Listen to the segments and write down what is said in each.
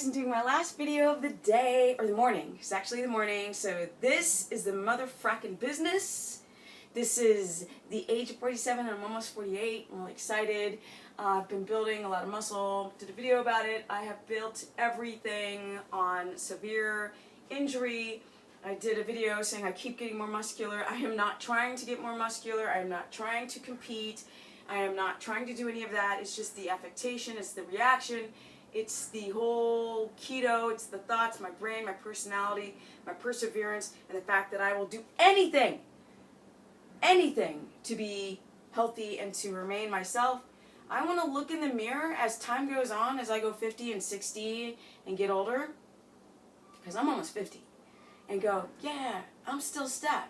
I'm doing my last video of the day, or the morning. It's actually the morning. So this is the motherfrackin' business. This is the age of 47, and I'm almost 48. I'm really excited. I've been building a lot of muscle. Did a video about it. I have built everything on severe injury. I did a video saying I keep getting more muscular. I am not trying to get more muscular. I am not trying to compete. I am not trying to do any of that. It's just the affectation. It's the reaction. It's the whole keto. It's the thoughts, my brain, my personality, my perseverance, and the fact that I will do anything to be healthy and to remain myself. I want to look in the mirror as time goes on, as I go 50 and 60 and get older, because I'm almost 50, and go, yeah, I'm still Steph.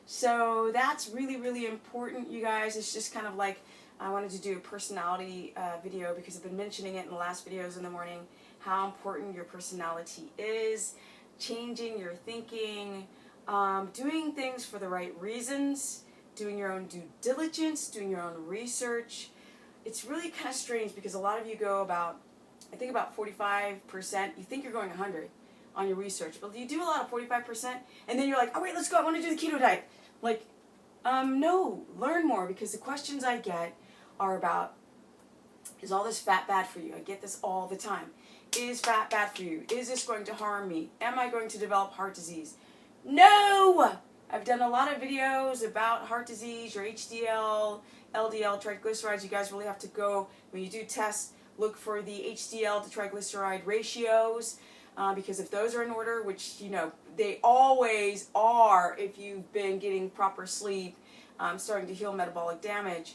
So that's really, really important, you guys. It's just kind of like I wanted to do a personality video because I've been mentioning it in the last videos in the morning, how important your personality is, changing your thinking, doing things for the right reasons, doing your own due diligence, doing your own research. It's really kind of strange because a lot of you go about, I think about 45%, you think you're going 100 on your research, but you do a lot of 45%, and then you're like, oh wait, let's go, I want to do the keto diet. Like, no, learn more, because the questions I get are about, is all this fat bad for you? I get this all the time. Is fat bad for you? Is this going to harm me? Am I going to develop heart disease? No! I've done a lot of videos about heart disease, your HDL, LDL, triglycerides. You guys really have to go, when you do tests, look for the HDL to triglyceride ratios, because if those are in order, which, you know, they always are if you've been getting proper sleep, starting to heal metabolic damage,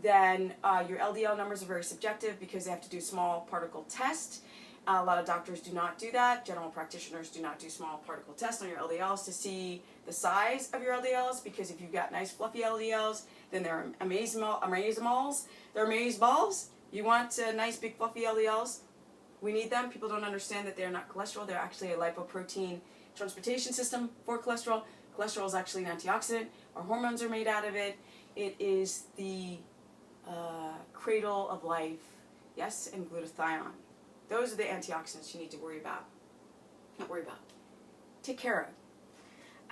then your LDL numbers are very subjective because they have to do small particle tests. A lot of doctors do not do that. General practitioners do not do small particle tests on your LDLs to see the size of your LDLs, because if you've got nice fluffy LDLs, then they're amazeballs. They're amazeballs. You want nice big fluffy LDLs? We need them. People don't understand that they're not cholesterol. They're actually a lipoprotein transportation system for cholesterol. Cholesterol is actually an antioxidant. Our hormones are made out of it. It is the cradle of life, yes, and glutathione. Those are the antioxidants you need to worry about. Not worry about. Take care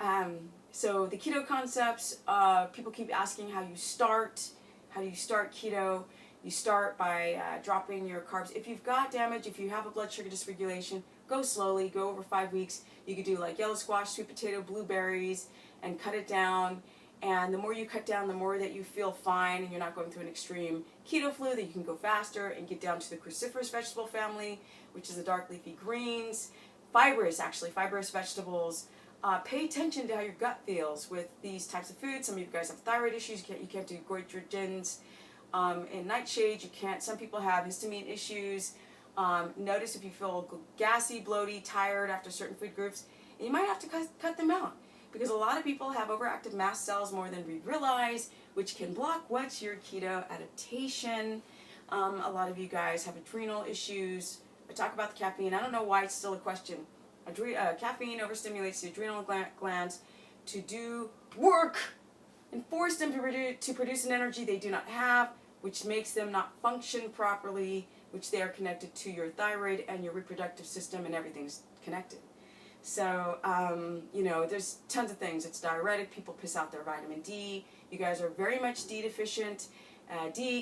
of. So the keto concepts, people keep asking how you start. How do you start keto? You start by dropping your carbs. If you've got damage, if you have a blood sugar dysregulation, go slowly, go over 5 weeks. You could do like yellow squash, sweet potato, blueberries, and cut it down. And the more you cut down, the more that you feel fine and you're not going through an extreme keto flu, that you can go faster and get down to the cruciferous vegetable family, which is the dark leafy greens. Fibrous vegetables. Pay attention to how your gut feels with these types of foods. Some of you guys have thyroid issues. You can't do goitrogens in nightshades. You can't. Some people have histamine issues. Notice if you feel gassy, bloaty, tired after certain food groups, and you might have to cut them out. Because a lot of people have overactive mast cells more than we realize, which can block what's your keto adaptation. A lot of you guys have adrenal issues. I talk about the caffeine. I don't know why it's still a question. Caffeine overstimulates the adrenal glands to do work and force them to produce an energy they do not have, which makes them not function properly, which they are connected to your thyroid and your reproductive system, and everything's connected. So, you know, there's tons of things. It's diuretic. People piss out their vitamin D. You guys are very much D deficient.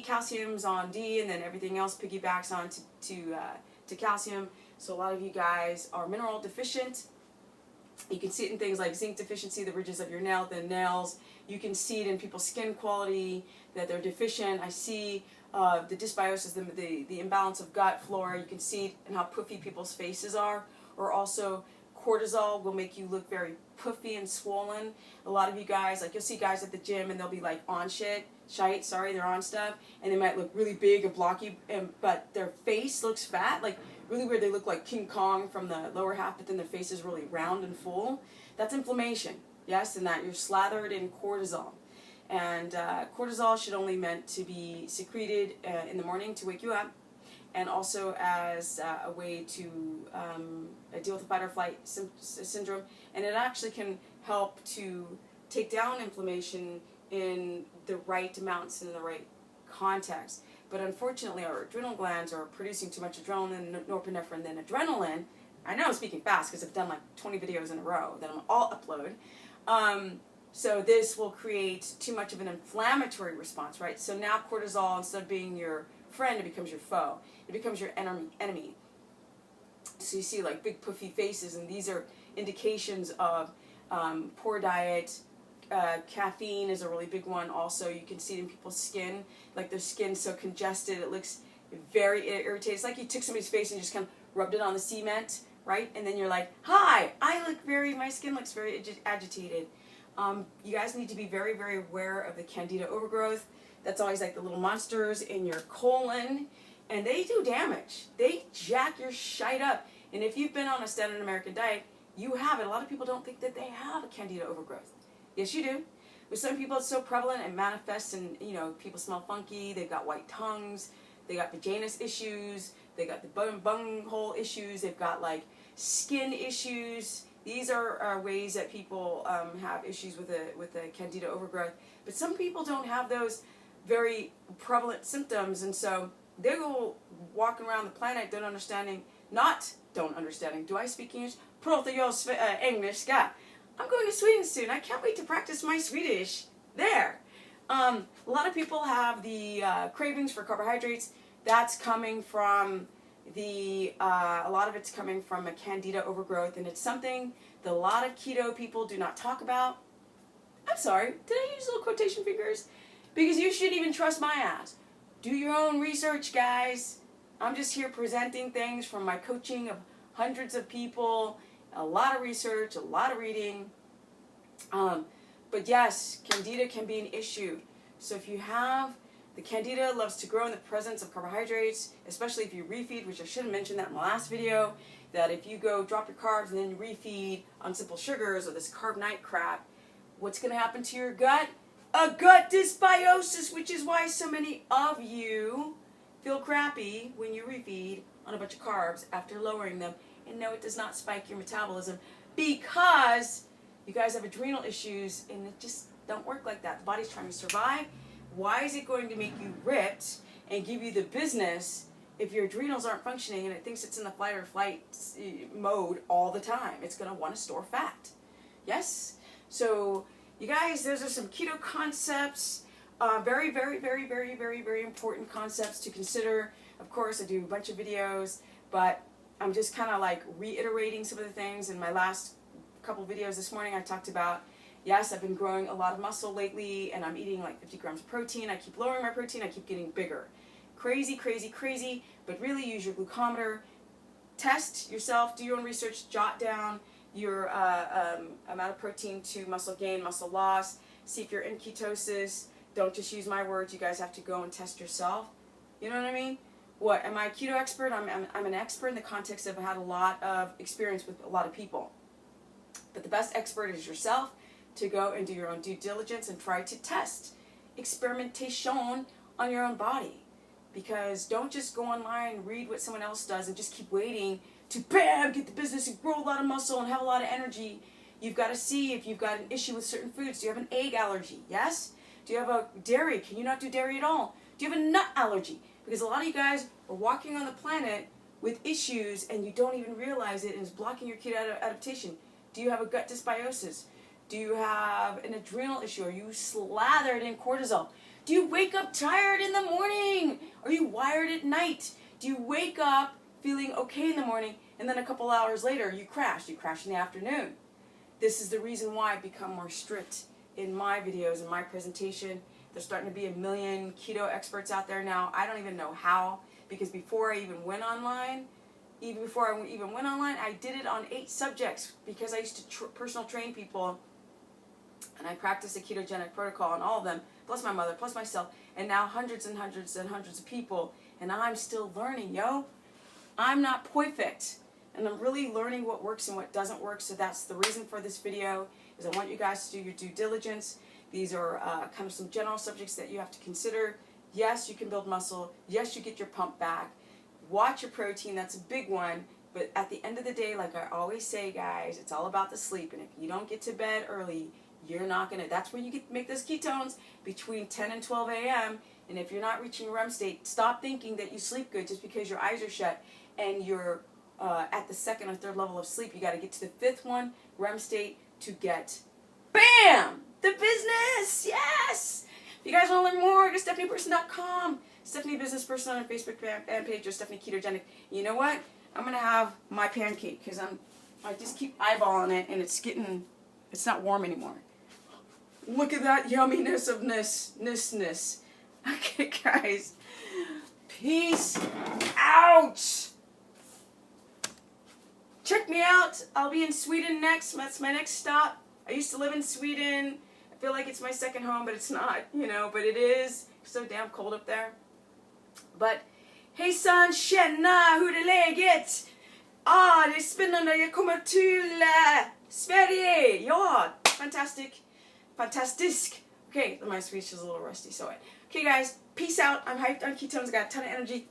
Calcium's on D, and then everything else piggybacks on to calcium. So a lot of you guys are mineral deficient. You can see it in things like zinc deficiency, the ridges of your nails. You can see it in people's skin quality, that they're deficient. I see the dysbiosis, the imbalance of gut flora. You can see it in how puffy people's faces are, or also cortisol will make you look very puffy and swollen. A lot of you guys, like, you'll see guys at the gym and they'll be like on they're on stuff, and they might look really big and blocky, but their face looks fat, like really weird. They look like King Kong from the lower half, but then their face is really round and full. That's inflammation, yes, and that you're slathered in cortisol. And cortisol should only meant to be secreted in the morning to wake you up, and also as a way to deal with the fight or flight syndrome. And it actually can help to take down inflammation in the right amounts and in the right context. But unfortunately, our adrenal glands are producing too much adrenaline, norepinephrine, than adrenaline. I know I'm speaking fast because I've done like 20 videos in a row that I'm all upload. So this will create too much of an inflammatory response, right? So now cortisol, instead of being your friend, it becomes your foe. It becomes your enemy. So you see like big puffy faces, and these are indications of poor diet. Caffeine is a really big one also. You can see it in people's skin, like their skin's so congested, it looks very irritated. It's like you took somebody's face and just kind of rubbed it on the cement, right? And then you're like, hi, my skin looks very agitated. You guys need to be very, very aware of the candida overgrowth. That's always like the little monsters in your colon, and they do damage. They jack your shite up. And if you've been on a standard American diet, you have it. A lot of people don't think that they have a candida overgrowth. Yes, you do. With some people, it's so prevalent and manifests, and people smell funky. They've got white tongues. They got vaginous issues. They got the bunghole issues. They've got like skin issues. These are ways that people have issues with the candida overgrowth. But some people don't have those very prevalent symptoms, and so they go walking around the planet don't understanding. Do I speak English? Pratar jag engelska? I'm going to Sweden soon. I can't wait to practice my Swedish there. A lot of people have the cravings for carbohydrates. That's coming from a lot of it's coming from a candida overgrowth, and it's something that a lot of keto people do not talk about. I'm sorry, did I use little quotation fingers? Because you shouldn't even trust my ass. Do your own research, guys. I'm just here presenting things from my coaching of hundreds of people, a lot of research, a lot of reading. But yes, candida can be an issue. So if you have the candida, loves to grow in the presence of carbohydrates, especially if you refeed, which I should have mentioned that in the last video, that if you go drop your carbs and then you refeed on simple sugars or this carb night crap, what's going to happen to your gut? A gut dysbiosis, which is why so many of you feel crappy when you refeed on a bunch of carbs after lowering them. And no, it does not spike your metabolism because you guys have adrenal issues and it just don't work like that. The body's trying to survive. Why is it going to make you ripped and give you the business if your adrenals aren't functioning and it thinks it's in the fight or flight mode all the time? It's going to want to store fat. Yes? So, you guys, those are some keto concepts. Very, very, very, very, very, very important concepts to consider. Of course, I do a bunch of videos, but I'm just kind of like reiterating some of the things. In my last couple videos this morning, I talked about, yes, I've been growing a lot of muscle lately, and I'm eating like 50 grams of protein. I keep lowering my protein. I keep getting bigger. Crazy, crazy, crazy, but really use your glucometer. Test yourself. Do your own research. Jot down your amount of protein to muscle gain, muscle loss. See if you're in ketosis. Don't just use my words. You guys have to go and test yourself. You know what I mean? What, am I a keto expert? I'm an expert in the context of I've had a lot of experience with a lot of people. But the best expert is yourself, to go and do your own due diligence and try to test experimentation on your own body. Because don't just go online, read what someone else does, and just keep waiting to, bam, get the business and grow a lot of muscle and have a lot of energy. You've got to see if you've got an issue with certain foods. Do you have an egg allergy? Yes? Do you have a dairy? Can you not do dairy at all? Do you have a nut allergy? Because a lot of you guys are walking on the planet with issues and you don't even realize it and it's blocking your keto adaptation. Do you have a gut dysbiosis? Do you have an adrenal issue? Are you slathered in cortisol? Do you wake up tired in the morning? Are you wired at night? Do you wake up feeling okay in the morning and then a couple hours later you crash? You crash in the afternoon. This is the reason why I become more strict in my videos and my presentation. There's starting to be a million keto experts out there now. I don't even know how, because before I even went online, I did it on 8 subjects because I used to personal train people, and I practiced a ketogenic protocol on all of them, plus my mother, plus myself, and now hundreds and hundreds and hundreds of people, and I'm still learning, yo. I'm not perfect, and I'm really learning what works and what doesn't work, so that's the reason for this video, is I want you guys to do your due diligence. These are kind of some general subjects that you have to consider. Yes, you can build muscle. Yes, you get your pump back. Watch your protein. That's a big one. But at the end of the day, like I always say, guys, it's all about the sleep. And if you don't get to bed early, you're not going to, that's where you make those ketones between 10 and 12 a.m. And if you're not reaching REM state, stop thinking that you sleep good just because your eyes are shut and you're at the second or third level of sleep. You got to get to the fifth one, REM state, to get, bam, the business. Yes. If you guys want to learn more, go to StephaniePerson.com, Stephanie Business Person on Facebook fan page, or Stephanie Ketogenic. You know what? I'm going to have my pancake because I just keep eyeballing it and it's not warm anymore. Look at that yumminess of ness. Okay, guys. Peace out. Check me out. I'll be in Sweden next. That's my next stop. I used to live in Sweden. I feel like it's my second home, but it's not, but it is. It's so damn cold up there. But, hejsan, tjena, hur är läget? Det är spännande, jag kommer till Sverige. Ja, fantastisk. Okay, my speech is a little rusty, so okay guys, peace out. I'm hyped on ketones, got a ton of energy.